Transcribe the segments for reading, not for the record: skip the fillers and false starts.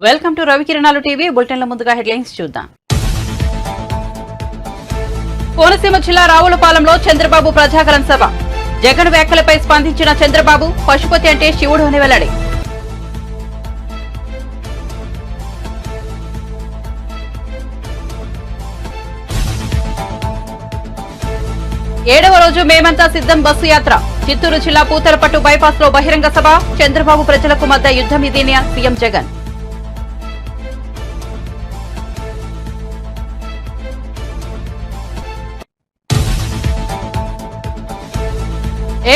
Welcome to రవికిరణాలు TV బులెటిన్ల ముందుగా headlines చూద్దాం. కోనసీమ జిల్లా రావులపాలెంలో చంద్రబాబు ప్రజాగలం సభ. జగన్ వ్యాఖ్యలపై స్పందించిన చంద్రబాబు పశుపతి అంటే శివుడు అని వెల్లడి. ఏడవ రోజు మేమంతా సిద్ధం బస్సు యాత్ర. చిత్తూరు జిల్లా పూతలపట్టు బైపాస్ లో బహిరంగ సభ. చంద్రబాబు ప్రజలకు మధ్య యుద్ధం ఇదేనా సీఎం జగన్.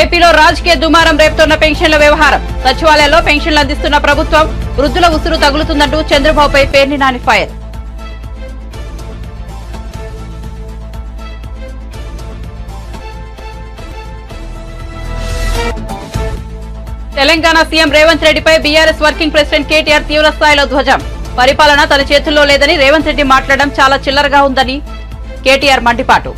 ఏపీలో రాజకీయ దుమారం రేపుతున్న పెన్షన్ల వ్యవహారం. సచివాలయాల్లో పెన్షన్లు అందిస్తున్న ప్రభుత్వం వృద్ధుల ఉసురు తగులుతుందంటూ చంద్రబాబుపై పేర్ని నాని ఫైర్. తెలంగాణ సీఎం రేవంత్ రెడ్డిపై బీఆర్ఎస్ వర్కింగ్ ప్రెసిడెంట్ కేటీఆర్ తీవ్రస్థాయిలో ధ్వజం. పరిపాలన తన చేతుల్లో లేదని రేవంత్ రెడ్డి మాట్లాడడం చాలా చిల్లరగా ఉందని కేటీఆర్ మండిపాటు.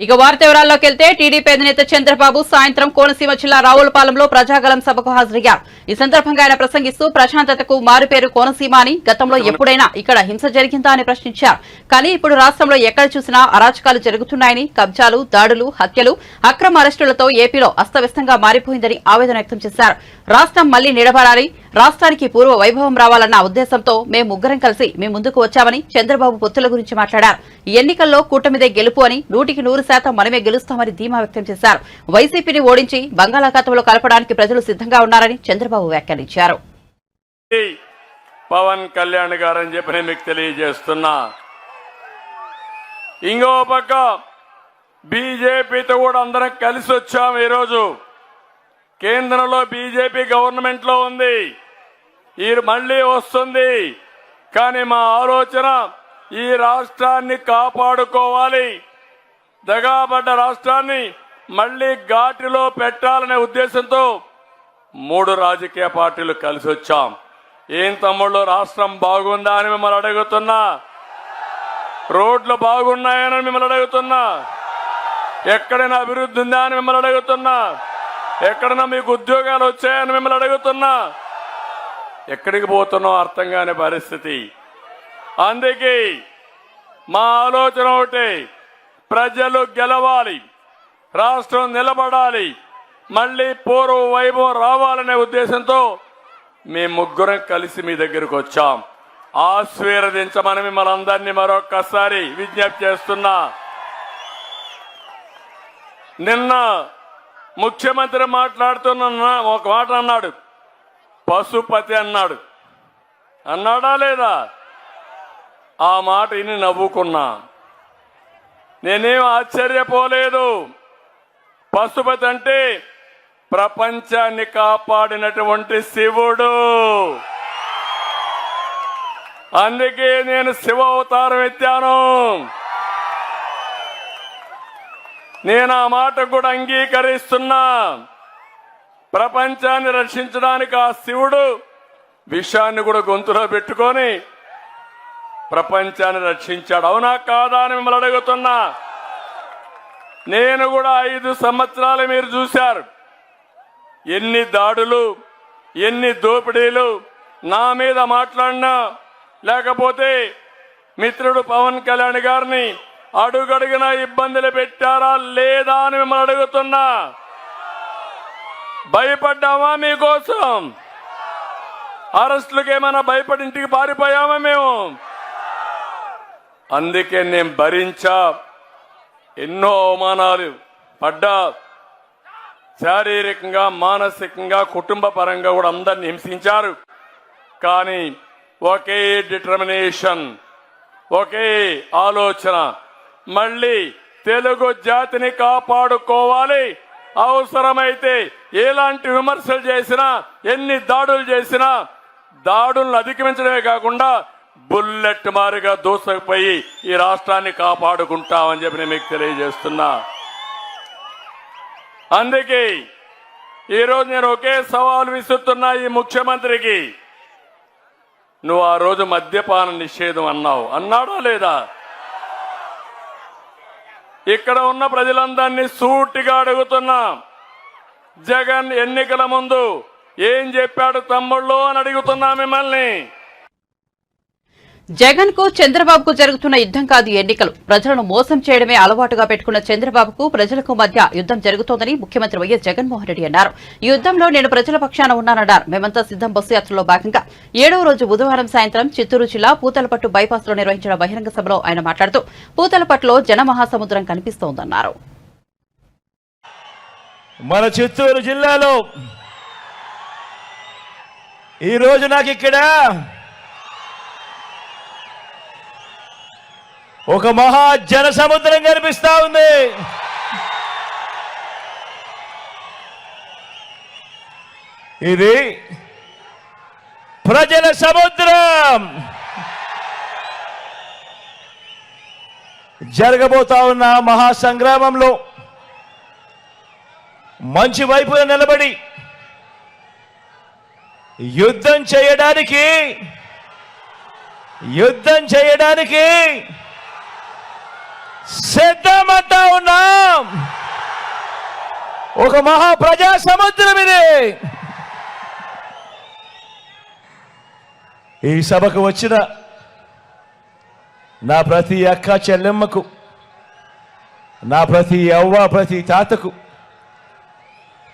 ఇక వార్త వివరాల్లోకి వెళ్తే టీడీపీ అధినేత చంద్రబాబు సాయంత్రం కోనసీమ జిల్లా రావులపాలెంలో ప్రజాగలం సభకు హాజరయ్యారు. ఈ సందర్భంగా ఆయన ప్రసంగిస్తూ ప్రశాంతతకు మారుపేరు కోనసీమ అని, గతంలో ఎప్పుడైనా ఇక్కడ హింస జరిగిందా అని ప్రశ్నించారు. కానీ ఇప్పుడు రాష్ట్రంలో ఎక్కడ చూసినా అరాచకాలు జరుగుతున్నాయని, కబ్జాలు, దాడులు, హత్యలు, అక్రమ అరెస్టులతో ఏపీలో అస్తవ్యస్తంగా మారిపోయిందని ఆవేదన వ్యక్తం చేశారు. రాష్ట్రం మళ్లీ నిలబడాలి, రాష్ట్రానికి పూర్వ వైభవం రావాలన్న ఉద్దేశంతో మేం ముగ్గురం కలిసి మీ ముందుకు వచ్చామని చంద్రబాబు పొత్తుల గురించి మాట్లాడారు. ఈ ఎన్నికల్లో కూటమిదే గెలుపు అని, 100% మనమే గెలుస్తామని ధీమా వ్యక్తం చేశారు. వైసీపీని ఓడించి బంగాళాఖాతంలో కలపడానికి ప్రజలు సిద్ధంగా ఉన్నారని చంద్రబాబు వ్యాఖ్యానించారు. పవన్ కళ్యాణ్ గారని చెప్పి నేను మీకు తెలియజేస్తున్నా. ఇంకో పక్క బీజేపీతో కూడా అందరం కలిసి వచ్చాం. ఈరోజు కేంద్రంలో బీజేపీ గవర్నమెంట్ లో ఉంది, ఈ మళ్లీ వస్తుంది. కానీ మా ఆలోచన ఈ రాష్ట్రాన్ని కాపాడుకోవాలి, దగాబడ్డ రాష్ట్రాన్ని మళ్లీ ఘాటిలో పెట్టాలనే ఉద్దేశంతో 3 రాజకీయ పార్టీలు కలిసి వచ్చాం. ఏం తమ్ముళ్ళు, రాష్ట్రం బాగుందా అని మిమ్మల్ని అడుగుతున్నా, రోడ్లు బాగున్నాయని మిమ్మల్ని అడుగుతున్నా, ఎక్కడైనా అభివృద్ధి ఉందా అని మిమ్మల్ని అడుగుతున్నా, ఎక్కడైనా మీకు ఉద్యోగాలు వచ్చాయని మిమ్మల్ని అడుగుతున్నా. ఎక్కడికి పోతున్నావు అర్థం కాని పరిస్థితి. అందుకే మా ఆలోచన ఒకటి, ప్రజలు గెలవాలి, రాష్ట్రం నిలబడాలి, మళ్లీ పూర్వ వైభవం రావాలనే ఉద్దేశంతో మేము ముగ్గురం కలిసి మీ దగ్గరకు వచ్చాం. ఆశీర్వదించమని మిమ్మల్ని అందరినీ మరొక్కసారి విజ్ఞప్తి చేస్తున్నా. నిన్న ముఖ్యమంత్రి మాట్లాడుతున్న ఒక మాట అన్నాడు, పశుపతి అన్నాడు. అన్నాడా లేదా? ఆ మాట విని నవ్వుకున్నా. నేనేం ఆశ్చర్యపోలేదు. పశుపతి అంటే ప్రపంచాన్ని కాపాడినటువంటి శివుడు. అందుకే నేను శివ అవతారం ఎత్తాను. నేను ఆ మాట కూడా అంగీకరిస్తున్నా. ప్రపంచాన్ని రక్షించడానికి ఆ శివుడు విషాన్ని కూడా గొంతులో పెట్టుకొని ప్రపంచాన్ని రక్షించాడు. అవునా కాదా అని మిమ్మల్ని అడుగుతున్నా. నేను కూడా 5 సంవత్సరాలు మీరు చూశారు, ఎన్ని దాడులు, ఎన్ని దోపిడీలు నా మీద మాట్లాడినా, లేకపోతే మిత్రుడు పవన్ కళ్యాణ్ గారిని అడుగడుగున ఇబ్బందులు పెట్టారా లేదా అని మిమ్మల్ని అడుగుతున్నా. భయపడ్డామా మీకోసం? అరెస్టులకు ఏమైనా భయపడి ఇంటికి పారిపోయామా మేము? అందుకే నేను భరించా, ఎన్నో అవమానాలు పడ్డా, శారీరకంగా, మానసికంగా, కుటుంబ పరంగా కూడా అందరిని హింసించారు. కానీ ఒకే డిటర్మినేషన్, ఒకే ఆలోచన, మళ్ళీ తెలుగు జాతిని కాపాడుకోవాలి. అవసరమైతే ఎలాంటి విమర్శలు చేసినా, ఎన్ని దాడులు చేసినా, దాడులను అధిగమించడమే కాకుండా బుల్లెట్ మారిగా దూసుకుపోయి ఈ రాష్ట్రాన్ని కాపాడుకుంటామని చెప్పి నేను మీకు తెలియజేస్తున్నా. అందుకే ఈరోజు నేను ఒకే సవాల్ విసురుతున్నా ఈ ముఖ్యమంత్రికి. నువ్వు ఆ రోజు మద్యపాన నిషేధం అన్నావు, అన్నాడా లేదా? ఇక్కడ ఉన్న ప్రజలందరినీ సూటిగా అడుగుతున్నా, జగన్ ఎన్నికల ముందు ఏం చెప్పాడు తమ్ముళ్ళు అని అడుగుతున్నా మిమ్మల్ని. జగన్ కు చంద్రబాబుకు జరుగుతున్న యుద్దం కాదు ఎన్నికలు. ప్రజలను మోసం చేయడమే అలవాటుగా పెట్టుకున్న చంద్రబాబుకు ప్రజలకు మధ్య యుద్దం జరుగుతోందని ముఖ్యమంత్రి వైఎస్ జగన్మోహన్ రెడ్డి అన్నారు. ఈ యుద్దంలో నేను ప్రజల పక్షాన ఉన్నానన్నారు. మేమంతా సిద్దం బస్సు యాత్రలో భాగంగా 7వ రోజు బుధవారం సాయంత్రం చిత్తూరు జిల్లా పూతలపట్టు బైపాస్ లో నిర్వహించిన బహిరంగ సభలో ఆయన మాట్లాడుతూ పూతలపట్టులో జనమహాసముద్రం కనిపిస్తోందన్నారు. మన చిత్తూరు జిల్లాలో ఈ రోజు నాకు ఇక్కడ ఒక మహా జన సముద్రం కనిపిస్తా ఉంది. ఇది ప్రజల సముద్రం. జరగబోతా ఉన్న మహాసంగ్రామంలో మంచి వైపున నిలబడి యుద్ధం చేయడానికి సిద్ధమంటా ఉన్నాం. ఒక మహా ప్రజా సముద్రం ఇది. ఈ సభకు వచ్చిన నా ప్రతి అక్క చెల్లెమ్మకు, నా ప్రతి అవ్వ ప్రతి తాతకు,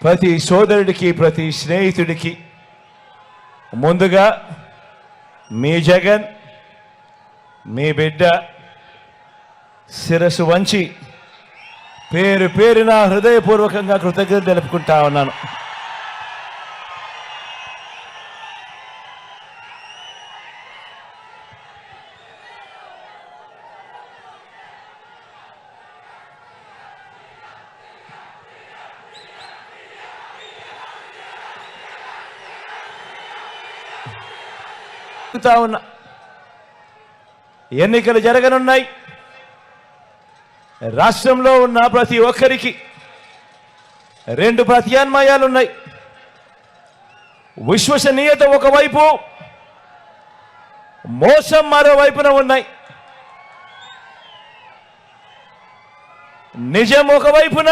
ప్రతి సోదరుడికి, ప్రతి స్నేహితుడికి ముందుగా మీ జగన్, మీ బిడ్డ శిరస్సు వంచి పేరు పేరున హృదయపూర్వకంగా కృతజ్ఞత తెలుపుకుంటా ఉన్నాను. ఎన్నికలు జరగనున్నాయి. రాష్ట్రంలో ఉన్న ప్రతి ఒక్కరికి 2 ప్రత్యామ్నాయాలున్నాయి. విశ్వసనీయత ఒకవైపు, మోసం మరోవైపున ఉన్నాయి. నిజం ఒకవైపున,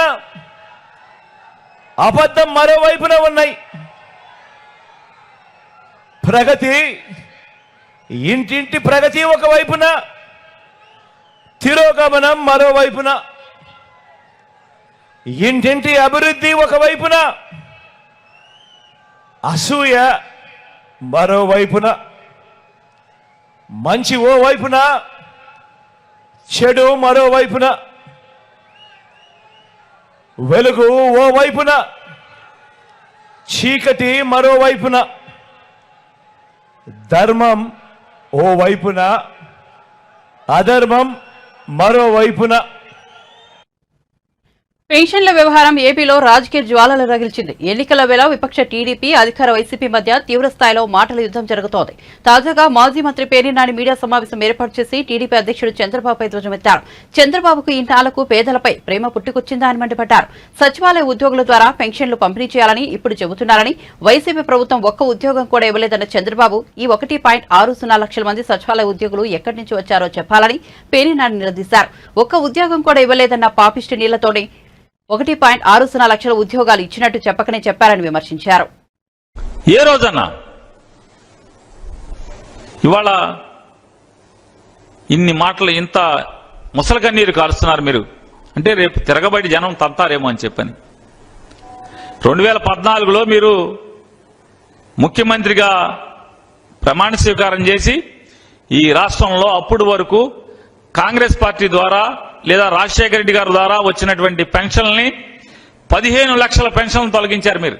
అబద్ధం మరోవైపున ఉన్నాయి. ప్రగతి, ఇంటింటి ప్రగతి ఒకవైపున, తిరోగమనం మరోవైపున. ఇంటింటి అభివృద్ధి ఒకవైపున, అసూయ మరోవైపున. మంచి ఓ వైపున, చెడు మరోవైపున. వెలుగు ఓ వైపున, చీకటి మరోవైపున. ధర్మం ఓ వైపున, అధర్మం మరోవైపున. పెన్షన్ల వ్యవహారం ఏపీలో రాజకీయ జ్వాలలు రగిల్చింది. ఎన్నికల వేళ విపక్ష టీడీపీ, అధికార వైసీపీ మధ్య తీవ్ర స్థాయిలో మాటల యుద్దం జరుగుతోంది. తాజాగా మాజీ మంత్రి పేర్ని నాని మీడియా సమావేశం ఏర్పాటు చేసి టీడీపీ అధ్యక్షుడు చంద్రబాబుపై ధ్వజమెత్తారు. చంద్రబాబుకు ఇన్నాళ్లకు పేదలపై ప్రేమ పుట్టుకొచ్చిందా అని మండిపడ్డారు. సచివాలయ ఉద్యోగుల ద్వారా పెన్షన్లు పంపిణీ చేయాలని ఇప్పుడు చెబుతున్నారని, వైసీపీ ప్రభుత్వం ఒక్క ఉద్యోగం కూడా ఇవ్వలేదన్న చంద్రబాబు ఈ 1.60 లక్షల మంది సచివాలయ ఉద్యోగులు ఎక్కడి నుంచి వచ్చారో చెప్పాలని పేర్ని నాని నిలదీశారు. ఒక్క ఉద్యోగం కూడా ఇవ్వలేదన్న పాపిష్టి నీళ్లతోనే 1.60 లక్షల ఉద్యోగాలు ఇచ్చినట్టు చెప్పకనే చెప్పారని విమర్శించారు. ఏ రోజన్నా ఇవాళ ఇన్ని మాటలు, ఇంత ముసలకన్నీరు కాలుస్తున్నారు మీరు అంటే రేపు తిరగబడి జనం తంతారేమో అని చెప్పని. 2014లో మీరు ముఖ్యమంత్రిగా ప్రమాణ స్వీకారం చేసి ఈ రాష్ట్రంలో అప్పుడు వరకు కాంగ్రెస్ పార్టీ ద్వారా లేదా రాజశేఖర రెడ్డి గారి ద్వారా వచ్చినటువంటి పెన్షన్లని 15 లక్షల పెన్షన్లు తొలగించారు మీరు.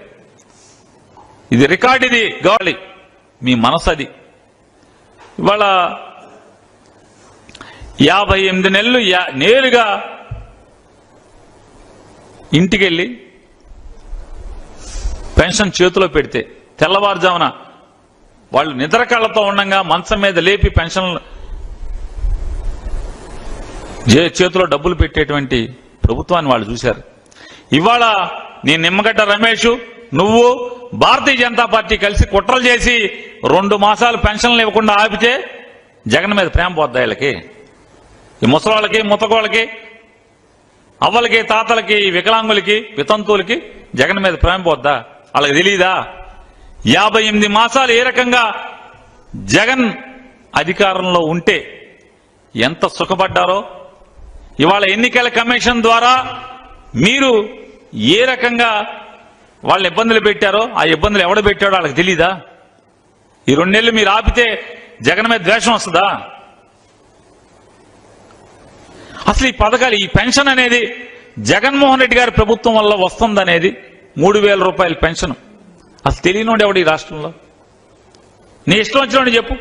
ఇది రికార్డు, ఇది గాలి, మీ మనసు అది. ఇవాళ 58 నెలలు నేరుగా ఇంటికెళ్ళి పెన్షన్ చేతిలో పెడితే తెల్లవారుజామున వాళ్ళు నిద్ర కళ్ళతో ఉండగా మంచం మీద లేపి పెన్షన్లు చేతిలో డబ్బులు పెట్టేటువంటి ప్రభుత్వాన్ని వాళ్ళు చూశారు. ఇవాళ నీ నిమ్మగడ్డ రమేష్, నువ్వు భారతీయ జనతా పార్టీ కలిసి కుట్రలు చేసి 2 మాసాలు పెన్షన్లు ఇవ్వకుండా ఆపితే జగన్ మీద ప్రేమ పోద్దా వీళ్ళకి? ఈ ముసలాళ్ళకి, ముతకోళ్ళకి, అవ్వలకి, తాతలకి, వికలాంగులకి, వితంతువులకి జగన్ మీద ప్రేమ పోద్దా? వాళ్ళకి తెలియదా? 58 మాసాలు ఏ రకంగా జగన్ అధికారంలో ఉంటే ఎంత సుఖపడ్డారో, ఇవాళ ఎన్నికల కమిషన్ ద్వారా మీరు ఏ రకంగా వాళ్ళని ఇబ్బందులు పెట్టారో, ఆ ఇబ్బందులు ఎవడు పెట్టాడో వాళ్ళకి తెలీదా? ఈ 2 నెలలు మీరు ఆపితే జగన్ మీద ద్వేషం వస్తుందా? అసలు ఈ పథకాలు, ఈ పెన్షన్ అనేది జగన్మోహన్ రెడ్డి గారి ప్రభుత్వం వల్ల వస్తుందనేది 3000 రూపాయల పెన్షన్ అసలు తెలియనోడు ఎవడు ఈ రాష్ట్రంలో? నీ ఇష్టం వచ్చినోడు చెప్పు,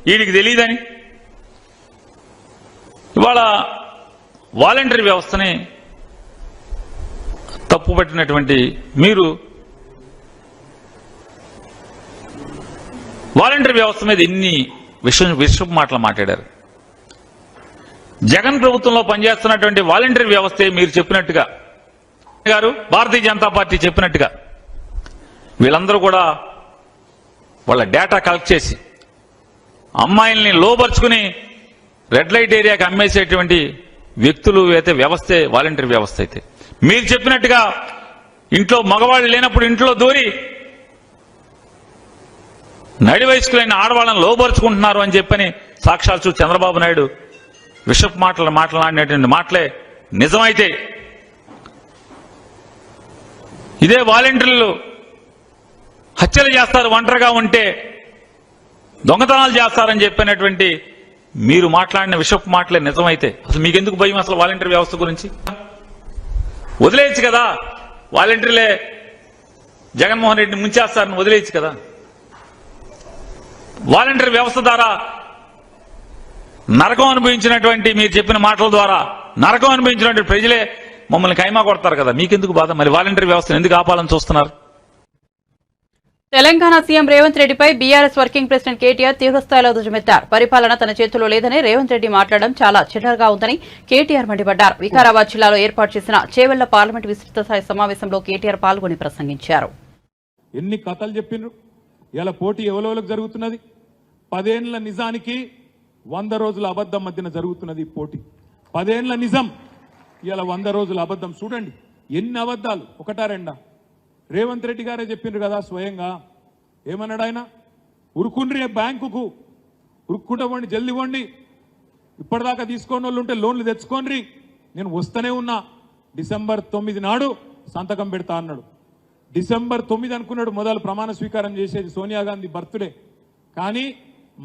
వీడికి తెలియదని. ఇవాళ వాలంటరీ వ్యవస్థని తప్పుపట్టినటువంటి మీరు వాలంటరీ వ్యవస్థ మీద ఎన్ని విషపు మాటలు మాట్లాడారు. జగన్ ప్రభుత్వంలో పనిచేస్తున్నటువంటి వాలంటరీ వ్యవస్థే మీరు చెప్పినట్టుగా గారు, భారతీయ జనతా పార్టీ చెప్పినట్టుగా వీళ్ళందరూ కూడా వాళ్ళ డేటా కలెక్ట్ చేసి అమ్మాయిల్ని లోపరుచుకుని రెడ్ లైట్ ఏరియాకి అమ్మేసేటువంటి వ్యక్తులు అయితే వ్యవస్థే వాలంటరీ వ్యవస్థ. అయితే మీరు చెప్పినట్టుగా ఇంట్లో మగవాళ్ళు లేనప్పుడు ఇంట్లో దూరి నడి వయస్కులైన ఆడవాళ్ళని లోపరుచుకుంటున్నారు అని చెప్పని సాక్షాత్తు చంద్రబాబు నాయుడు విషపు మాట్లాడినటువంటి మాటలే నిజమైతే, ఇదే వాలంటీర్లు హత్యలు చేస్తారు ఒంటరిగా ఉంటే, దొంగతనాలు చేస్తారని చెప్పినటువంటి మీరు మాట్లాడిన విషపు మాటలే నిజమైతే అసలు మీకెందుకు భయం అసలు వాలంటీర్ వ్యవస్థ గురించి? వదిలేయచ్చు కదా, వాలంటీర్లే జగన్మోహన్ రెడ్డిని ముంచేస్తారని వదిలేయచ్చు కదా. వాలంటీర్ వ్యవస్థ ద్వారా నరకం అనుభవించినటువంటి, మీరు చెప్పిన మాటల ద్వారా నరకం అనుభవించినటువంటి ప్రజలే మమ్మల్ని కైమా కొడతారు కదా, మీకెందుకు బాధ? మరి వాలంటీర్ వ్యవస్థను ఎందుకు ఆపాలని చూస్తున్నారు? తెలంగాణ సీఎం రేవంత్ రెడ్డిపై బీఆర్ఎస్ వర్కింగ్ ప్రెసిడెంట్ కేటీఆర్ తీవ్రస్థాయిలో ధ్వజమెత్తారు. పరిపాలన తన చేతుల్లో లేదని రేవంత్ రెడ్డి మాట్లాడడం చాలా చిన్నగా ఉందని కేటీఆర్ మండిపడ్డారు. వికారాబాద్ జిల్లాలో ఏర్పాటు చేసిన చేవెళ్ల పార్లమెంట్ విస్తృత స్థాయి సమావేశంలో కేటీఆర్ పాల్గొని ప్రసంగించారు. ఎన్ని కథలు చెప్పిండ్రు, ఇలా పోటీ ఎవరెవరికి జరుగుతున్నది? 10 ఏళ్ల నిజానికి 100 రోజుల అబద్ధం మధ్యన జరుగుతున్నది పోటీ. 10 ఏళ్ల నిజం, ఇలా 100 రోజుల అబద్ధం. చూడండి ఎన్ని అబద్ధాలు, ఒకటా రెండా? రేవంత్ రెడ్డి గారే చెప్పిండ్రు కదా స్వయంగా. ఏమన్నాడు ఆయన? ఉరుకుండ్రి బ్యాంకుకు, ఉరుక్కుంటా పోండి, జల్దీ పోండి, ఇప్పటిదాకా తీసుకోని వాళ్ళు ఉంటే లోన్లు తెచ్చుకోండి, నేను వస్తూనే ఉన్నా, డిసెంబర్ 9 నాడు సంతకం పెడతా అన్నాడు. డిసెంబర్ 9 అనుకున్నాడు మొదలు ప్రమాణ స్వీకారం చేసేది, సోనియా గాంధీ బర్త్డే. కానీ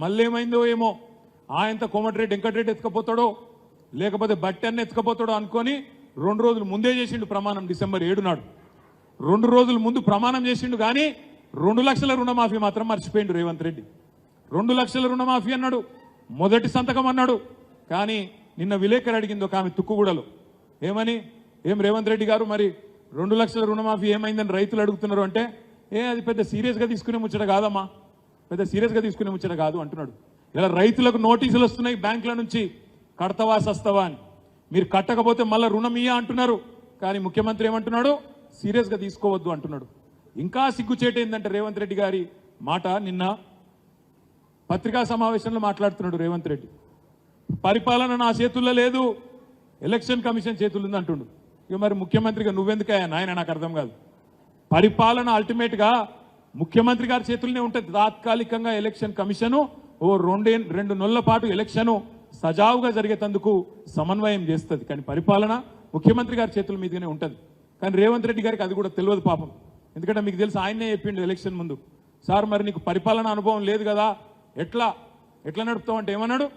మళ్ళీ ఏమైందో ఏమో, ఆయనతో కోమటిరెడ్డి వెంకటరెడ్డి ఎత్తుకపోతాడో లేకపోతే బట్టి అన్న ఎత్తుకపోతాడో అనుకొని 2 రోజులు ముందే చేసిండు ప్రమాణం. డిసెంబర్ 7 నాడు 2 రోజుల ముందు ప్రమాణం చేసిండు. కానీ 2 లక్షల రుణమాఫీ మాత్రం మర్చిపోయిండు రేవంత్ రెడ్డి. 2 లక్షల రుణమాఫీ అన్నాడు, మొదటి సంతకం అన్నాడు. కానీ నిన్న విలేకరు అడిగింది ఒక ఆమె తుక్కుగూడలో, ఏమని, ఏం రేవంత్ రెడ్డి గారు మరి 2 లక్షల రుణమాఫీ ఏమైందని రైతులు అడుగుతున్నారు అంటే, అది పెద్ద సీరియస్గా తీసుకునే ముచ్చట కాదమ్మా, పెద్ద సీరియస్గా తీసుకునే ముచ్చట కాదు అంటున్నాడు. ఇలా రైతులకు నోటీసులు వస్తున్నాయి బ్యాంకుల నుంచి, కడతవా సస్తవా అని. మీరు కట్టకపోతే మళ్ళీ రుణం ఇయ్య అంటున్నారు. కానీ ముఖ్యమంత్రి ఏమంటున్నాడు? సీరియస్గా తీసుకోవద్దు అంటున్నాడు. ఇంకా సిగ్గుచేటు ఏంటంటే రేవంత్ రెడ్డి గారి మాట, నిన్న పత్రికా సమావేశంలో మాట్లాడుతున్నాడు రేవంత్ రెడ్డి. పరిపాలన నా చేతుల్లో లేదు, ఎలక్షన్ కమిషన్ చేతుల్లో ఉంది అంటుండు. ఇక మరి ముఖ్యమంత్రిగా నువ్వెందుకయ్యా నాయన? నాకు అర్థం కాదు. పరిపాలన అల్టిమేట్గా ముఖ్యమంత్రి గారి చేతుల్లోనే ఉంటుంది. తాత్కాలికంగా ఎలక్షన్ కమిషను ఓ 2 నెలల పాటు ఎలక్షన్ సజావుగా జరిగేందుకు సమన్వయం చేస్తుంది. కానీ పరిపాలన ముఖ్యమంత్రి గారి చేతుల మీదనే ఉంటుంది. కానీ రేవంత్ రెడ్డి గారికి అది కూడా తెలియదు పాపం. ఎందుకంటే మీకు తెలుసు, ఆయనే చెప్పిండు ఎలక్షన్ ముందు, సార్ మరి నీకు పరిపాలన అనుభవం లేదు కదా, ఎట్లా నడుపుతావు అంటే ఏమన్నాడు?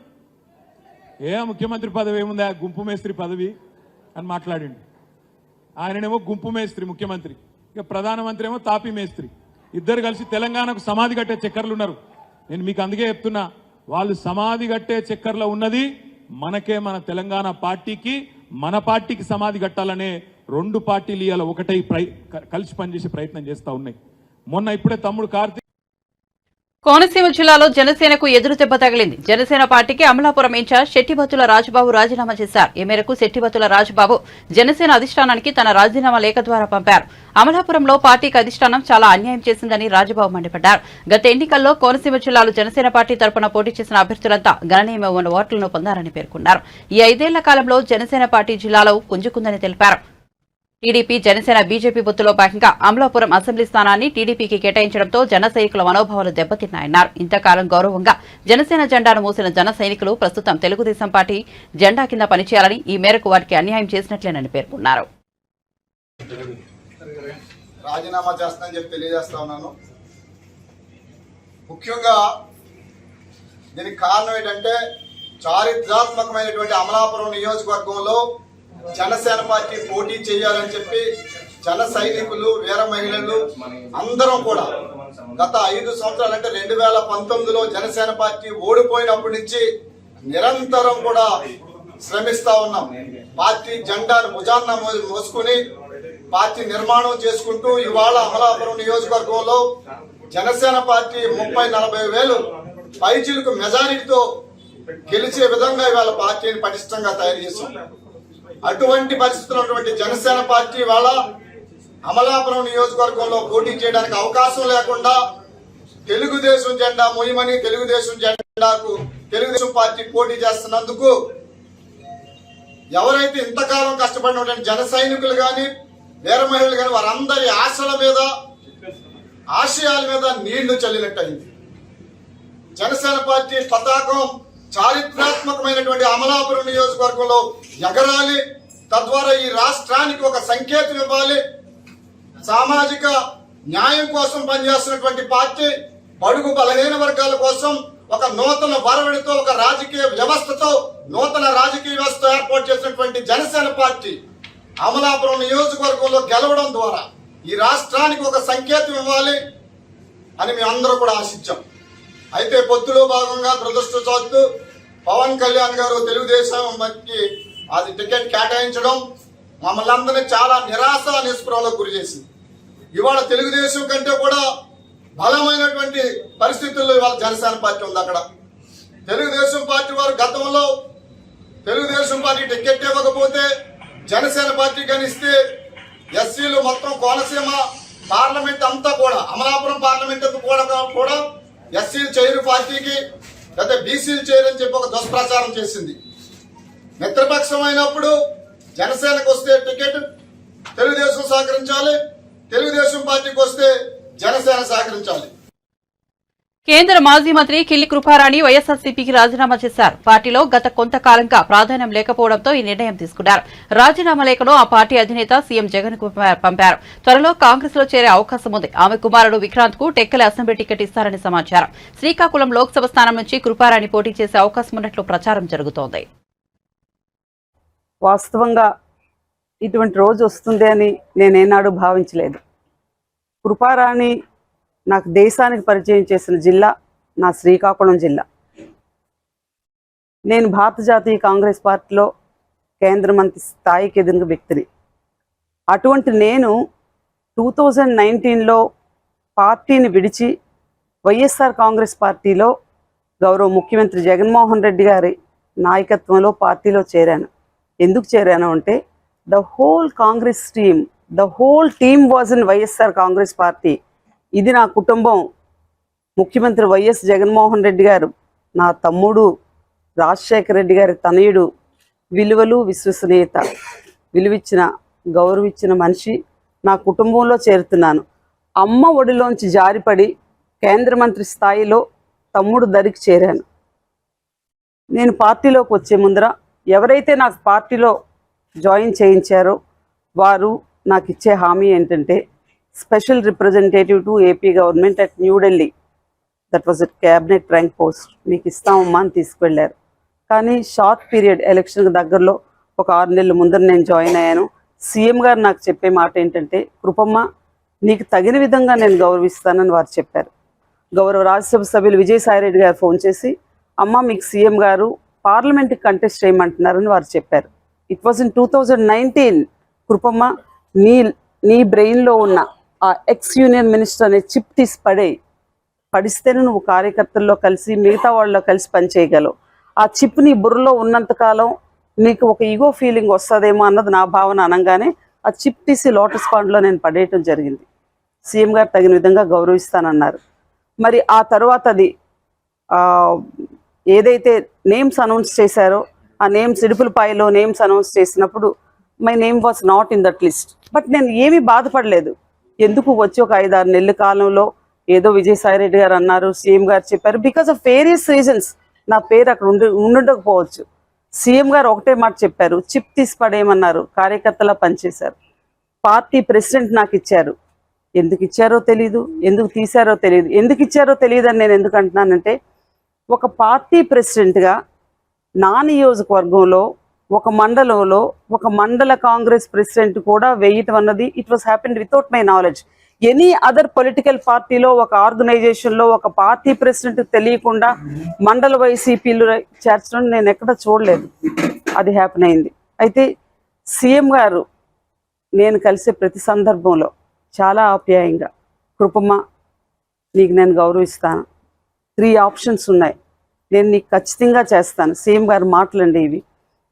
ముఖ్యమంత్రి పదవి ఏముందా, గుంపు మేస్త్రి పదవి అని మాట్లాడిండు. ఆయననేమో గుంపు మేస్త్రి ముఖ్యమంత్రి, ఇక ప్రధానమంత్రి ఏమో తాపీ మేస్త్రి. ఇద్దరు కలిసి తెలంగాణకు సమాధి కట్టే చక్కర్లు ఉన్నారు. నేను మీకు అందుకే చెప్తున్నా, వాళ్ళు సమాధి కట్టే చక్కర్లో ఉన్నది మనకే, మన తెలంగాణ పార్టీకి, మన పార్టీకి సమాధి కట్టాలనే 2 పార్టీలు ఇవాళ ఒకటై కలిసి పనిచేసే ప్రయత్నం చేస్తూ ఉన్నాయి. మొన్న ఇప్పుడే తమ్ముడు కార్తీక్ కోనసీమ జిల్లాలో జనసేనకు ఎదురు దెబ్బ తగిలింది. జనసేన పార్టీకి అమలాపురం ఇన్ఛార్జ్ శెట్టిబత్తుల రాజబాబు రాజీనామా చేశారు. ఈ మేరకు శెట్టిబత్తుల రాజబాబు జనసేన అధిష్టానానికి తన రాజీనామా లేఖ ద్వారా పంపారు. అమలాపురంలో పార్టీకి అధిష్టానం చాలా అన్యాయం చేసిందని రాజబాబు మండిపడ్డారు. గత ఎన్నికల్లో కోనసీమ జిల్లాలో జనసేన పార్టీ తరపున పోటీ చేసిన అభ్యర్థులంతా గణనీయమైన ఓట్లను పొందారని పేర్కొన్నారు. ఈ 5 ఏళ్ల కాలంలో జనసేన పార్టీ జిల్లాలో పుంజుకుందని తెలిపారు. టీడీపీ జనసేన బీజేపీ పొత్తులో భాగంగా అమలాపురం అసెంబ్లీ స్థానాన్ని టీడీపీకి కేటాయించడంతో జన సైనికుల మనోభావాలు దెబ్బతిన్నాయన్నారు. ఇంతకాలం గౌరవంగా జనసేన జెండాను మోసిన జన సైనికులు ప్రస్తుతం తెలుగుదేశం పార్టీ జెండా కింద పనిచేయాలని, ఈ మేరకు వారికి అన్యాయం చేసినట్లేనని పేర్కొన్నారు. రాజీనామా చేస్తానని చెప్పి తెలియజేస్తా ఉన్నాను. ముఖ్యంగా దీనికి కారణం ఏంటంటే చారిత్రాత్మకమైనటువంటి అమలాపురం నియోజకవర్గంలో జనసేన పార్టీ పోటీ చేయాలని చెప్పి జన సైనికులు, వీర మహిళలు అందరం కూడా గత 5 సంవత్సరాలు అంటే 2019లో జనసేన పార్టీ ఓడిపోయినప్పటి నుంచి నిరంతరం కూడా శ్రమిస్తా ఉన్నాం. పార్టీ జెండాను భుజాన్న మోసుకుని పార్టీ నిర్మాణం చేసుకుంటూ ఇవాళ అమలాపురం నియోజకవర్గంలో జనసేన పార్టీ 30-40 వేలు పైచిలకు మెజారిటీతో గెలిచే విధంగా ఇవాళ పార్టీని పటిష్టంగా తయారు చేశాం. అటువంటి పరిస్థితులు ఉన్నటువంటి జనసేన పార్టీ వాళ్ళ అమలాపురం నియోజకవర్గంలో పోటీ చేయడానికి అవకాశం లేకుండా తెలుగుదేశం జెండా మొయ్యమని తెలుగుదేశం జెండాకు తెలుగుదేశం పార్టీ పోటీ చేస్తున్నందుకు ఎవరైతే ఇంతకాలం కష్టపడినటువంటి జన సైనికులు కానీ వీర మహిళలు కానీ వారందరి ఆశల మీద, ఆశయాల మీద నీళ్లు చల్లినట్టయింది. జనసేన పార్టీ పతాకం చారిత్రాత్మకమైనటువంటి అమలాపురం నియోజకవర్గంలో ఎగరాలి. తద్వారా ఈ రాష్ట్రానికి ఒక సంకేతం ఇవ్వాలి. సామాజిక న్యాయం కోసం పనిచేస్తున్నటువంటి పార్టీ, బడుగు బలహీన వర్గాల కోసం ఒక నూతన వరవడితో, ఒక రాజకీయ వ్యవస్థతో, నూతన రాజకీయ వ్యవస్థ ఏర్పాటు చేసినటువంటి జనసేన పార్టీ అమలాపురం నియోజకవర్గంలో గెలవడం ద్వారా ఈ రాష్ట్రానికి ఒక సంకేతం ఇవ్వాలి అని మేము అందరూ కూడా ఆశించాం. అయితే పొత్తులో భాగంగా దురదృష్టవశాత్తు పవన్ కళ్యాణ్ గారు తెలుగుదేశం అది టికెట్ కేటాయించడం మమ్మల్ని అందరినీ చాలా నిరాశ నిస్పృహలకు గురి చేసింది. ఇవాళ తెలుగుదేశం కంటే కూడా బలమైనటువంటి పరిస్థితుల్లో ఇవాళ జనసేన పార్టీ ఉంది. అక్కడ తెలుగుదేశం పార్టీ వారు గతంలో తెలుగుదేశం పార్టీ టికెట్ ఇవ్వకపోతే జనసేన పార్టీ కనిస్తే ఎస్సీలు మొత్తం కోనసీమ పార్లమెంట్ అంతా కూడా, అమలాపురం పార్లమెంట్ కూడా ఎస్సీలు చేయరు పార్టీకి, లేదా బీసీలు చేయరని చెప్పి ఒక దుష్ప్రచారం చేసింది. మిత్రపక్షం అయినప్పుడు జనసేనకు వస్తే టికెట్ తెలుగుదేశం సహకరించాలి, తెలుగుదేశం పార్టీకి వస్తే జనసేన సహకరించాలి. కేంద్ర మాజీ మంత్రి కిల్లి కృపారాణి వైఎస్ఆర్సీపీకి రాజీనామా చేశారు. పార్టీలో గత కొంతకాలంగా ప్రాధాన్యం లేకపోవడంతో ఈ నిర్ణయం తీసుకున్నారు. రాజీనామా లేఖను ఆ పార్టీ అధినేత సీఎం జగన్ కు పంపారు. త్వరలో కాంగ్రెస్ లో చేరే అవకాశం ఉంది. ఆమె కుమారుడు విక్రాంత్ కు టెక్కలి అసెంబ్లీ టికెట్ ఇస్తారని సమాచారం. శ్రీకాకుళం లోక్సభ స్థానం నుంచి కృపారాణి పోటీ చేసే అవకాశం ఉన్నట్లు ప్రచారం జరుగుతోంది. వాస్తవంగా ఇటువంటి రోజు వస్తుంది అని నేనేనాడు భావించలేదు. కృపారాణి నాకు దేశానికి పరిచయం చేసిన జిల్లా నా శ్రీకాకుళం జిల్లా. నేను భారత జాతీయ కాంగ్రెస్ పార్టీలో కేంద్ర మంత్రి స్థాయికి ఎదిగిన వ్యక్తిని. అటువంటి నేను 2019లో పార్టీని విడిచి వైఎస్ఆర్ కాంగ్రెస్ పార్టీలో గౌరవ ముఖ్యమంత్రి జగన్మోహన్ రెడ్డి గారి నాయకత్వంలో పార్టీలో చేరాను. ఎందుకు చేరాను అంటే the whole Congress team, the whole team was in YSR Congress party. ఇది నా కుటుంబం. ముఖ్యమంత్రి వైఎస్ జగన్మోహన్ రెడ్డి గారు నా తమ్ముడు, రాజశేఖర రెడ్డి గారి తనయుడు, విలువలు, విశ్వసనీయత విలువిచ్చిన, గౌరవించిన మనిషి. నా కుటుంబంలో చేరుతున్నాను. అమ్మ ఒడిలోంచి జారిపడి కేంద్ర మంత్రి స్థాయిలో తమ్ముడు దరికి చేరాను. నేను పార్టీలోకి వచ్చే ముందర ఎవరైతే నాకు పార్టీలో జాయిన్ చేయించారో వారు నాకు ఇచ్చే హామీ ఏంటంటే special representative to AP government at New Delhi, that was a cabinet rank post, మీకు ఇస్తామమ్మా అని తీసుకువెళ్ళారు. కానీ షార్ట్ పీరియడ్ ఎలక్షన్ దగ్గరలో ఒక 6 నెలల ముందర నేను జాయిన్ అయ్యాను. సీఎం గారు నాకు చెప్పే మాట ఏంటంటే, కృపమ్మ నీకు తగిన విధంగా నేను గౌరవిస్తానని వారు చెప్పారు. గౌరవ రాజ్యసభ సభ్యులు విజయసాయిరెడ్డి గారు ఫోన్ చేసి, అమ్మ మీకు సీఎం గారు పార్లమెంట్కి కంటెస్ట్ చేయమంటున్నారని వారు చెప్పారు. It was in 2019. కృపమ్మ నీ బ్రెయిన్లో ఉన్న ఆ ఎక్స్ యూనియన్ మినిస్టర్ అనే చిప్ తీసి పడిస్తేనే నువ్వు కార్యకర్తల్లో కలిసి మిగతా వాళ్ళలో కలిసి పనిచేయగలవు. ఆ చిప్ నీ బుర్రలో ఉన్నంతకాలం నీకు ఒక ఈగో ఫీలింగ్ వస్తుందేమో అన్నది నా భావన. అనగానే ఆ చిప్ తీసి లోటస్ పాండ్లో నేను పడేయటం జరిగింది. సీఎం గారు తగిన విధంగా గౌరవిస్తానన్నారు. మరి ఆ తర్వాత అది ఏదైతే నేమ్స్ అనౌన్స్ చేశారో ఆ నేమ్స్ ఇడుపులపాయలో నేమ్స్ అనౌన్స్ చేసినప్పుడు my name was not in that list. But నేను ఏమీ బాధపడలేదు. ఎందుకు వచ్చి ఒక 5-6 నెలల కాలంలో ఏదో విజయసాయి రెడ్డి గారు అన్నారు, సీఎం గారు చెప్పారు, బికాస్ ఆఫ్ వేరియస్ రీజన్స్ నా పేరు అక్కడ ఉండకపోవచ్చు. సీఎం గారు ఒకటే మాట చెప్పారు, చిప్ తీసి పడేయమన్నారు, కార్యకర్తలా పనిచేశారు. పార్టీ ప్రెసిడెంట్ నాకు ఇచ్చారు. ఎందుకు ఇచ్చారో తెలీదు, ఎందుకు తీశారో తెలియదు. ఎందుకు ఇచ్చారో తెలియదు అని నేను ఎందుకు అంటున్నానంటే, ఒక పార్టీ ప్రెసిడెంట్గా నా నియోజకవర్గంలో ఒక మండలంలో ఒక మండల కాంగ్రెస్ ప్రెసిడెంట్ కూడా వేయటం అన్నది it was happen without my knowledge. Any other political పార్టీలో ఒక ఆర్గనైజేషన్లో ఒక పార్టీ ప్రెసిడెంట్ తెలియకుండా మండల వైసీపీలు చేర్చడం నేను ఎక్కడ చూడలేదు. అది హ్యాపెన్ అయింది. అయితే సీఎం గారు నేను కలిసే ప్రతి సందర్భంలో చాలా ఆప్యాయంగా, కృపమ్మ నీకు నేను గౌరవిస్తాను, 3 ఆప్షన్స్ ఉన్నాయి, నేను నీకు ఖచ్చితంగా చేస్తాను, సీఎం గారు మాటలండి ఇవి,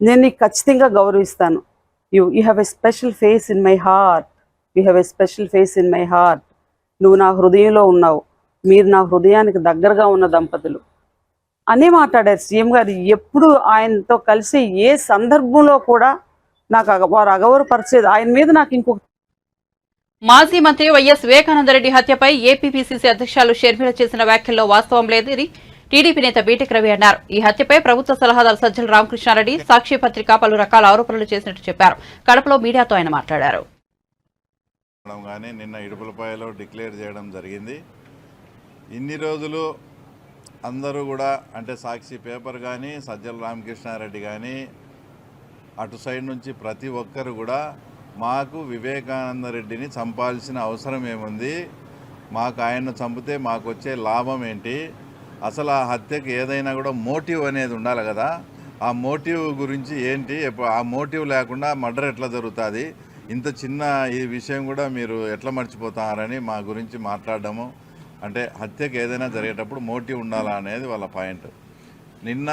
నేను నీకు ఖచ్చితంగా గౌరవిస్తాను, you have a special face in my heart, you have a special face in my heart, నువ్వు నా హృదయంలో ఉన్నావు, మీరు నా హృదయానికి దగ్గరగా ఉన్న దంపతులు అని మాట్లాడారు సీఎం గారు. ఎప్పుడు ఆయనతో కలిసి ఏ సందర్భంలో కూడా నాకు వారు అగౌరవపరిచేది. ఆయన మీద నాకు ఇంకొక మాజీ మంత్రి వైఎస్ వివేకానందరెడ్డి హత్యపై ఏపీపీసీసీ అధ్యక్షులు షర్మిల చేసిన వ్యాఖ్యల్లో వాస్తవం లేదని టీడీపీ నేత బీటెక్ రవి అన్నారు. ఈ హత్యపై ప్రభుత్వ సలహాదారు సజ్జల రామకృష్ణారెడ్డి సాక్షి పత్రిక పలు రకాల ఆరోపణలు చేసినట్టు చెప్పారు. కడపలో మీడియాతో ఆయన మాట్లాడారు. నిన్న ఇడుపులపాయలో డిక్లేర్ చేయడం జరిగింది. ఇన్ని రోజులు అందరూ కూడా అంటే సాక్షి పేపర్ కానీ సజ్జల రామకృష్ణారెడ్డి కానీ అటు సైడ్ నుంచి ప్రతి ఒక్కరు కూడా మాకు వివేకానందరెడ్డిని చంపాల్సిన అవసరం ఏముంది, మాకు ఆయన్ను చంపితే మాకు వచ్చే లాభం ఏంటి, అసలు ఆ హత్యకు ఏదైనా కూడా మోటివ్ అనేది ఉండాలి కదా, ఆ మోటివ్ గురించి ఏంటి, ఆ మోటివ్ లేకుండా మర్డర్ ఎట్లా జరుగుతుంది, ఇంత చిన్న ఈ విషయం కూడా మీరు ఎట్లా మర్చిపోతారని మా గురించి మాట్లాడడము. అంటే హత్యకు ఏదైనా జరిగేటప్పుడు మోటివ్ ఉండాలా అనేది వాళ్ళ పాయింట్. నిన్న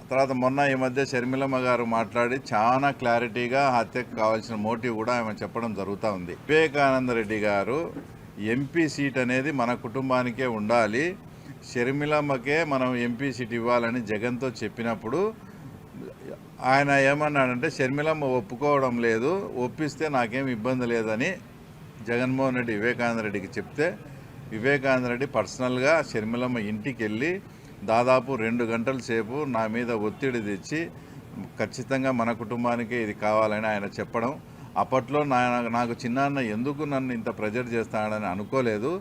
తర్వాత మొన్న ఈ మధ్య షర్మిలమ్మ గారు మాట్లాడి చాలా క్లారిటీగా హత్యకు కావాల్సిన మోటివ్ కూడా ఆమె చెప్పడం జరుగుతూ ఉంది. వివేకానందరెడ్డి గారు ఎంపీ సీట్ అనేది మన కుటుంబానికే ఉండాలి, షర్మిలమ్మకే మనం ఎంపీ సీట్ ఇవ్వాలని జగన్తో చెప్పినప్పుడు ఆయన ఏమన్నాడంటే షర్మిలమ్మ ఒప్పుకోవడం లేదు, ఒప్పిస్తే నాకేం ఇబ్బంది లేదని జగన్మోహన్ రెడ్డి వివేకానందరెడ్డికి చెప్తే వివేకానందరెడ్డి పర్సనల్గా షర్మిలమ్మ ఇంటికి వెళ్ళి దాదాపు 2 గంటల సేపు నా మీద ఒత్తిడి తెచ్చి ఖచ్చితంగా మన కుటుంబానికే ఇది కావాలని ఆయన చెప్పడం. అప్పట్లో నాకు చిన్నాన్న ఎందుకు నన్ను ఇంత ప్రెజర్ చేస్తాడని అనుకోలేదు.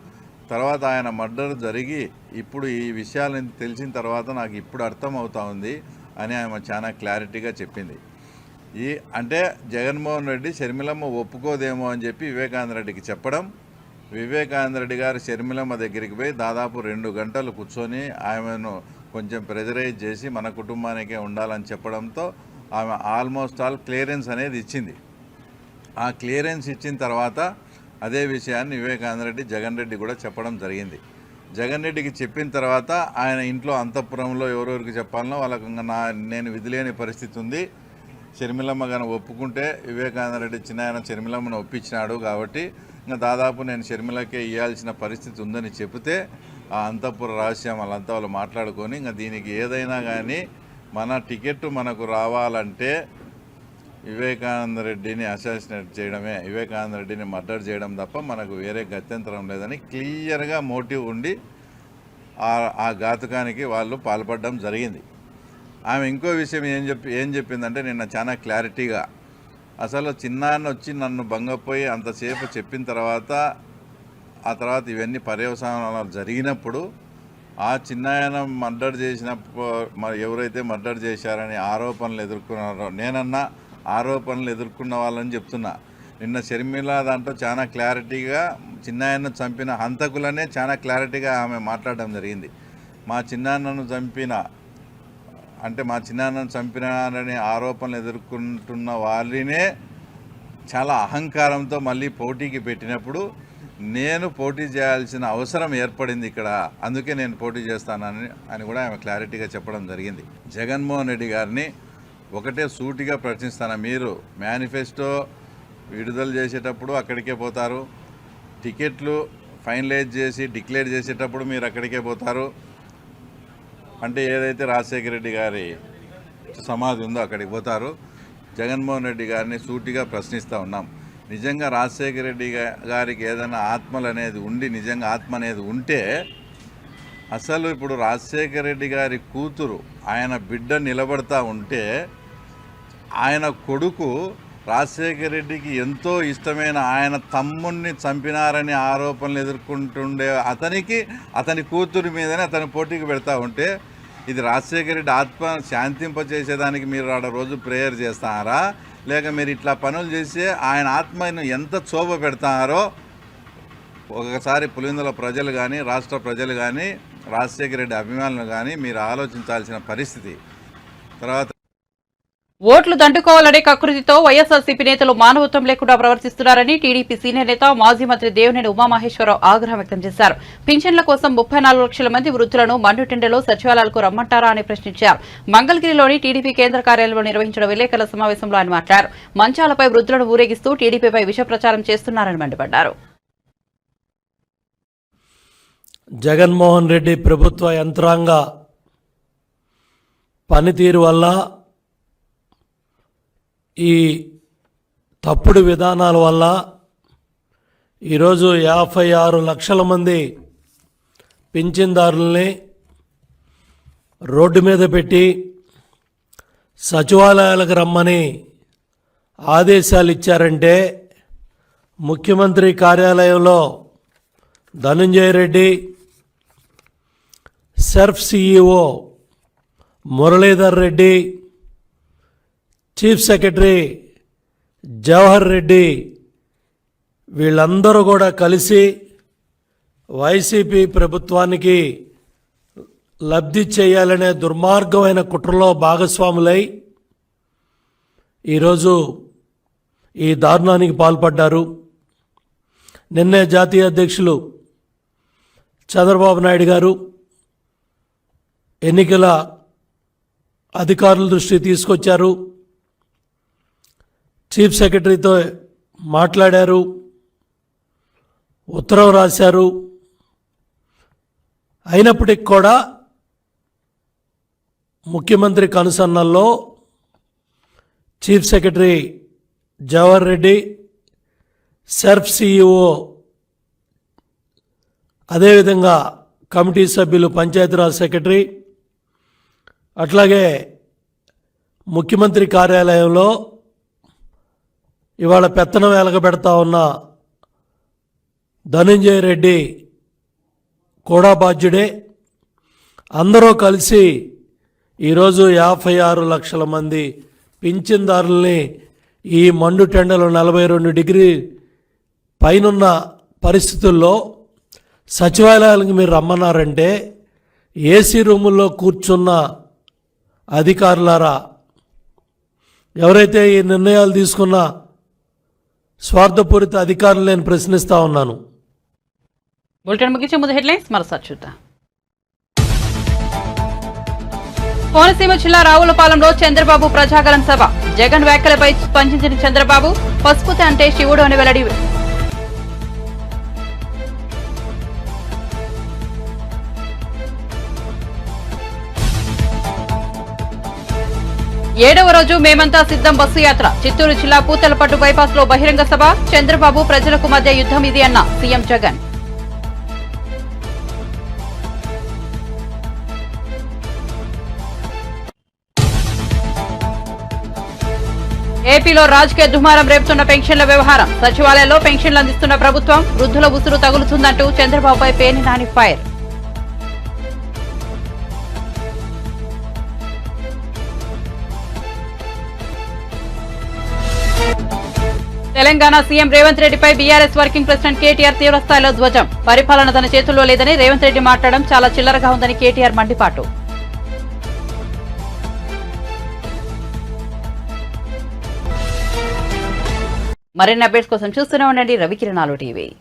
తర్వాత ఆయన మర్డర్ జరిగి ఇప్పుడు ఈ విషయాలు తెలిసిన తర్వాత నాకు ఇప్పుడు అర్థం అవుతా ఉంది అని ఆమె చాలా క్లారిటీగా చెప్పింది. అంటే జగన్మోహన్ రెడ్డి షర్మిలమ్మ ఒప్పుకోదేమో అని చెప్పి వివేకానందరెడ్డికి చెప్పడం, వివేకానందరెడ్డి గారు షర్మిలమ్మ దగ్గరికి పోయి దాదాపు 2 గంటలు కూర్చొని ఆమెను కొంచెం ప్రెజరైజ్ చేసి మన కుటుంబానికే ఉండాలని చెప్పడంతో ఆమె ఆల్మోస్ట్ ఆల్ క్లియరెన్స్ అనేది ఇచ్చింది. ఆ క్లియరెన్స్ ఇచ్చిన తర్వాత అదే విషయాన్ని వివేకానందరెడ్డి జగన్ రెడ్డి కూడా చెప్పడం జరిగింది. జగన్ రెడ్డికి చెప్పిన తర్వాత ఆయన ఇంట్లో అంతఃపురంలో ఎవరెవరికి చెప్పాలనో వాళ్ళకు నేను విధిలేని పరిస్థితి ఉంది, షర్మిలమ్మ గారిని ఒప్పుకుంటే వివేకానందరెడ్డి చిన్న షర్మిలమ్మను ఒప్పించినాడు కాబట్టి ఇంకా దాదాపు నేను షర్మిలకే ఇవ్వాల్సిన పరిస్థితి ఉందని చెబితే ఆ అంతఃపుర రహస్యం వాళ్ళంతా వాళ్ళు మాట్లాడుకొని ఇంకా దీనికి ఏదైనా కానీ మన టికెట్ మనకు రావాలంటే వివేకానందరెడ్డిని అసాసినేట్ చేయడమే, వివేకానందరెడ్డిని మర్డర్ చేయడం తప్ప మనకు వేరే గత్యంతరం లేదని క్లియర్గా మోటివ్ ఉండి ఆ ఘాతుకానికి వాళ్ళు పాల్పడడం జరిగింది. ఆమె ఇంకో విషయం ఏం చెప్పిందంటే నిన్న చాలా క్లారిటీగా అసలు చిన్నాన్న వచ్చి నన్ను భంగపోయి అంతసేపు చెప్పిన తర్వాత ఆ తర్వాత ఇవన్నీ పర్యవసానాలు జరిగినప్పుడు ఆ చిన్నాయన మర్డర్ చేసినప్పుడు ఎవరైతే మర్డర్ చేశారని ఆరోపణలు ఎదుర్కొన్నారో నేనన్నా ఆరోపణలు ఎదుర్కొన్న వాళ్ళని చెప్తున్నా. నిన్న షర్మిల దాంట్లో చాలా క్లారిటీగా చిన్నాయన్ను చంపిన హంతకులనే చాలా క్లారిటీగా ఆమె మాట్లాడడం జరిగింది. మా చిన్నాన్నను చంపినారని ఆరోపణలు ఎదుర్కొంటున్న వాళ్ళనే చాలా అహంకారంతో మళ్ళీ పోటీకి పెట్టినప్పుడు నేను పోటీ చేయాల్సిన అవసరం ఏర్పడింది ఇక్కడ, అందుకే నేను పోటీ చేస్తానని కూడా ఆమె క్లారిటీగా చెప్పడం జరిగింది. జగన్మోహన్ రెడ్డి గారిని ఒకటే సూటిగా ప్రశ్నిస్తాను, మీరు మేనిఫెస్టో విడుదల చేసేటప్పుడు అక్కడికే పోతారు, టికెట్లు ఫైనలైజ్ చేసి డిక్లేర్ చేసేటప్పుడు మీరు అక్కడికే పోతారు, అంటే ఏదైతే రాజశేఖర రెడ్డి గారి సమాధి ఉందో అక్కడికి పోతారు. జగన్మోహన్ రెడ్డి గారిని సూటిగా ప్రశ్నిస్తూ ఉన్నాం. నిజంగా రాజశేఖర రెడ్డి గారికి ఏదైనా ఆత్మలు అనేది ఉండి, నిజంగా ఆత్మ అనేది ఉంటే అసలు ఇప్పుడు రాజశేఖర రెడ్డి గారి కూతురు ఆయన బిడ్డ నిలబడతా ఉంటే ఆయన కొడుకు రాజశేఖర రెడ్డికి ఎంతో ఇష్టమైన ఆయన తమ్ముణ్ణి చంపినారని ఆరోపణలు ఎదుర్కొంటుండే అతని కూతురి మీదనే అతని పోటీకి పెడతా ఉంటే ఇది రాజశేఖర రెడ్డి ఆత్మ శాంతింపచేసేదానికి మీరు ఆడ రోజు ప్రేయర్ చేస్తారా, లేక మీరు ఇట్లా పనులు చేసి ఆయన ఆత్మను ఎంత క్షోభ పెడతారో ఒకసారి పులివెందుల ప్రజలు కానీ రాష్ట్ర ప్రజలు కానీ రాజశేఖర రెడ్డి అభిమానులు కానీ మీరు ఆలోచించాల్సిన పరిస్థితి. తర్వాత ఓట్లు దండుకోవాలనే కకృతితో వైఎస్ఆర్సీపీ నేతలు మానవత్వం లేకుండా ప్రవర్తిస్తున్నారని టీడీపీ సీనియర్ నేత మాజీ మంత్రి దేవినేని ఉమామహేశ్వరరావు ఆగ్రహం వ్యక్తం చేశారు. పింఛన్ల కోసం 34 లక్షల మంది వృద్ధులను మండుటెండలో సచివాలయాలకు రమ్మంటారా అని ప్రశ్నించారు. మంగళగిరిలోని టీడీపీ కేంద్ర కార్యాలయంలో నిర్వహించిన విలేకరుల సమావేశంలో ఆయన మాట్లాడారు. మంచాలపై వృద్ధులను ఊరేగిస్తూ టీడీపీపై విష ప్రచారం చేస్తున్నారని మండిపడ్డారు. జగన్మోహన్ రెడ్డి ప్రభుత్వ యంత్రాంగ పనితీరు వల్ల, ఈ తప్పుడు విధానాల వల్ల ఈరోజు 56 లక్షల మంది పింఛన్దారుల్ని రోడ్డు మీద పెట్టి సచివాలయాలకు రమ్మని ఆదేశాలు ఇచ్చారంటే ముఖ్యమంత్రి కార్యాలయంలో Dhananjaya Reddy, SERP CEO Muralidhar Reddy, chief secretary Jawahar Reddy వీళ్ళందరూ కూడా కలిసి వైసీపీ ప్రభుత్వానికి లబ్ధి చేయాలనే దుర్మార్గమైన కుట్రలో భాగస్వాములై ఈరోజు ఈ దారుణానికి పాల్పడ్డారు. నిన్నే జాతీయ అధ్యక్షులు చంద్రబాబు నాయుడు గారు ఎన్నికల అధికారుల దృష్టికి తీసుకొచ్చారు. చీఫ్ సెక్రటరీతో మాట్లాడారు, ఉత్తరం రాశారు. అయినప్పటికీ కూడా ముఖ్యమంత్రి కనుసన్నల్లో chief secretary Jawahar Reddy, SERP CEO, అదేవిధంగా కమిటీ సభ్యులు, పంచాయతీరాజ్ సెక్రటరీ, అట్లాగే ముఖ్యమంత్రి కార్యాలయంలో ఇవాళ పెత్తనం వెలగబెడతా ఉన్న ధనంజయ రెడ్డి కూడా బాధ్యుడే. అందరూ కలిసి ఈరోజు 56 లక్షల మంది పింఛన్దారుల్ని ఈ మండు టెండలు 42 డిగ్రీ పైనున్న పరిస్థితుల్లో సచివాలయాలకు మీరు రమ్మన్నారంటే ఏసీ రూముల్లో కూర్చున్న అధికారులారా, ఎవరైతే ఈ నిర్ణయాలు తీసుకున్న స్వార్థపూరిత అధికారులు నేను ప్రశ్నిస్తా ఉన్నాను. బులెటిన్ ముగించే ముందు హెడ్లైన్స్ మరోసారి చూద్దాం. కోనసీమ జిల్లా రావులపాలెంలో చంద్రబాబు ప్రజాగలం సభ. జగన్ వ్యాఖ్యలపై స్పందించిన చంద్రబాబు, పసుపుతే అంటే శివుడు అని వెల్లడి. ఏడవ రోజు మేమంతా సిద్ధం బస్సు యాత్ర. చిత్తూరు జిల్లా పూతలపట్టు బైపాస్ లో బహిరంగ సభ. చంద్రబాబు, ప్రజలకు మధ్య యుద్ధం ఇది అన్న సీఎం జగన్. ఏపీలో రాజకీయ దుమారం రేపుతున్న పెన్షన్ల వ్యవహారం. సచివాలయంలో పెన్షన్లు అందిస్తున్న ప్రభుత్వం, వృద్ధుల ఉసురు తగులుతుందంటూ చంద్రబాబుపై పేర్ని నాని ఫైర్. తెలంగాణ సీఎం రేవంత్ రెడ్డిపై బీఆర్ఎస్ వర్కింగ్ ప్రెసిడెంట్ కేటీఆర్ తీవ్రస్థాయిలో ధ్వజం. పరిపాలన తన చేతుల్లో లేదని రేవంత్ రెడ్డి మాట్లాడడం చాలా చిల్లరగా ఉందని కేటీఆర్ మండిపాటు. మరిన్ని అప్డేట్స్ కోసం చూస్తూనే ఉండండి రవికిరణాలు టీవీ.